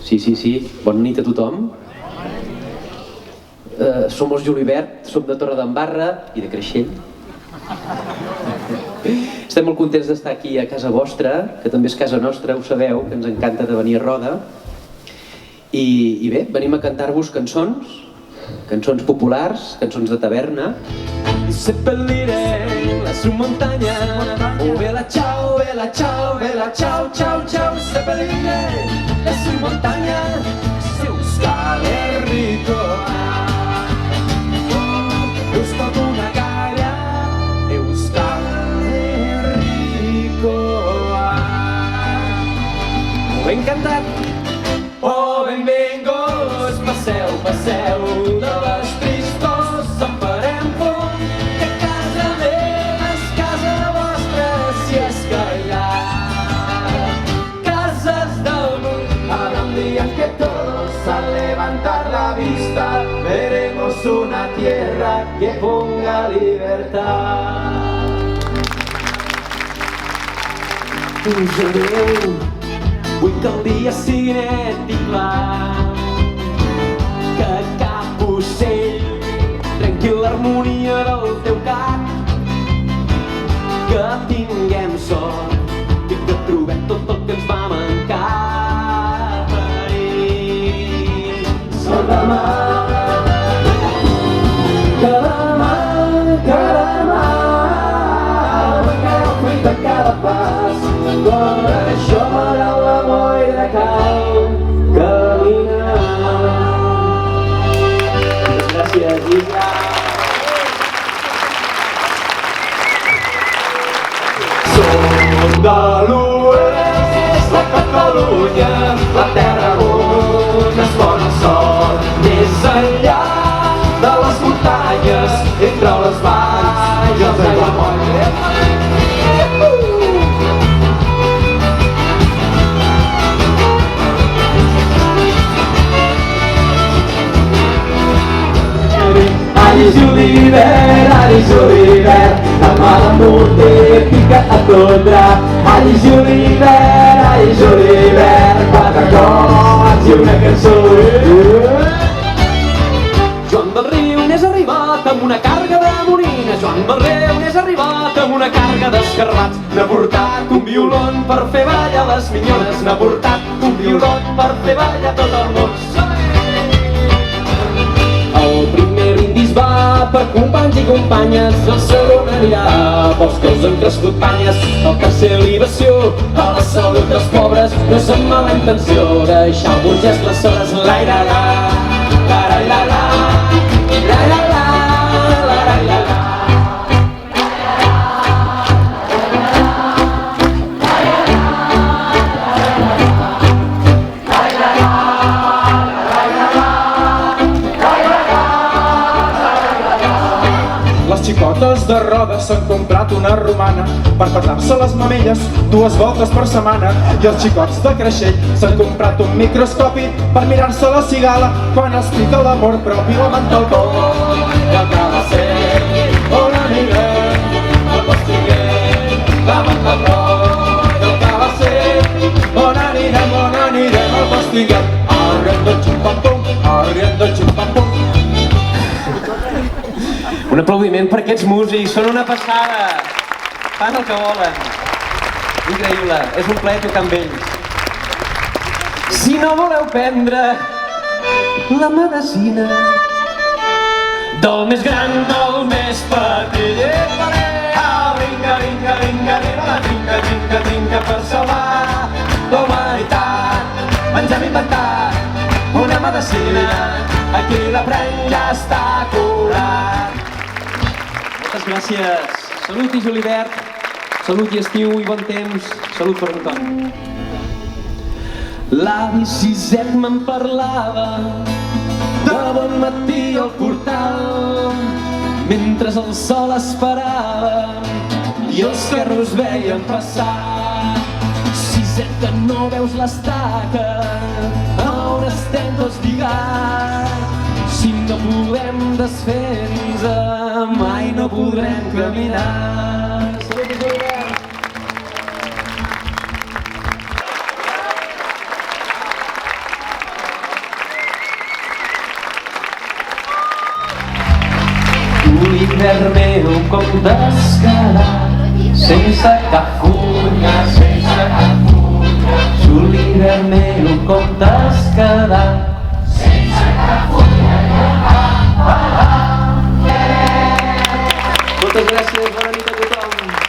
Sí. Bona nit a tothom. Som els Julibert, som de Torredembarra i de Creixell. Estem molt contents d'estar aquí a casa vostra, que també és casa nostra, ho sabeu, que ens encanta de venir a Roda. I bé, venim a cantar-vos cançons populars, cançons de taverna. Seppellire la su montagna, oh bella ciao, bella ciao, bella ciao, ciao, ciao. Seppellire la su montagna, se Euskal Herrikoa. Euskal una gaia, Euskal Herrikoa. Ben cantat! Oh, benvinguts, passeu, passeu de les tristors, en farem fum, que casa meva és casa vostra, si és que hi ha cases del món. Ahora un día en que todos al levantar la vista veremos una tierra que ponga libertad. Us adeu. Vull que el dia sigui net i clar, que cap ocell trenqui l'harmonia del teu cap, que tinguem sort i que trobem tot el que ens va mancar. Sol demà, que demà, que demà mancarà el fruit de cada pas. Per això m'agrada la boira cal caminar. Gràcies, Isla. Som de l'oest de Catalunya, la terra on es pon el sol, més enllà de les muntanyes, entre les valls i els aiguamolls. Alli julivert, demà l'amor té pica a tot drap. Alli julivert, quatre cops i una cançó. Joan del Riu n'és arribat amb una càrrega de morina, Joan del Riu n'és arribat amb una càrrega d'escarrats. N'ha portat un violon per fer ballar les minyores, n'ha portat un violon per fer ballar tot el món. El primer brindis va per companys i companyes, el segon anirà pels que us han crescut panyes, el tercer libació a la salut dels pobres. No és amb mala intenció deixar el burgès les hores. L'airarà, l'airarà, l'airarà, l'airarà. Les xicotes de Roda s'han comprat una romana per parlar-se les mamelles 2 voltes per setmana. I els xicots de Creixell s'han comprat un microscopi per mirar-se la cigala quan es pica l'amor propi. La manta al col i el cabasser, on anirem al postiguer. La manta al col i el cabasser, on anirem al postiguer. Arriendo xum-pam-pum, arriendo xum-pam-pum. Un aplaudiment per aquests músics, són una passada, fan el que volen. Increïble, és un plaer tocar amb ells. Si no voleu prendre la medecina del més gran, del més petit, vinga, vinga, vinga, vinga, vinga, vinga, vinga, per salvar la humanitat. Ens hem inventat una medecina, aquí la pren ja està curat. Moltes gràcies. Salut i julivert, salut i estiu i bon temps, salut per tothom. L'avi Siset me'n parlava de bon matí al portal, mentre el sol esperava i els carros veien passar. Siset, que no veus l'estaca on estem tots lligats. Si no podem desfer-nos, mai no podrem caminar. Salut i julivert! L'hivern meu com t'has quedat, sense cap fulla, sense cap fulla. L'hivern meu com t'has quedat, sense cap fulla. Moltes gràcies, bona nit a tothom.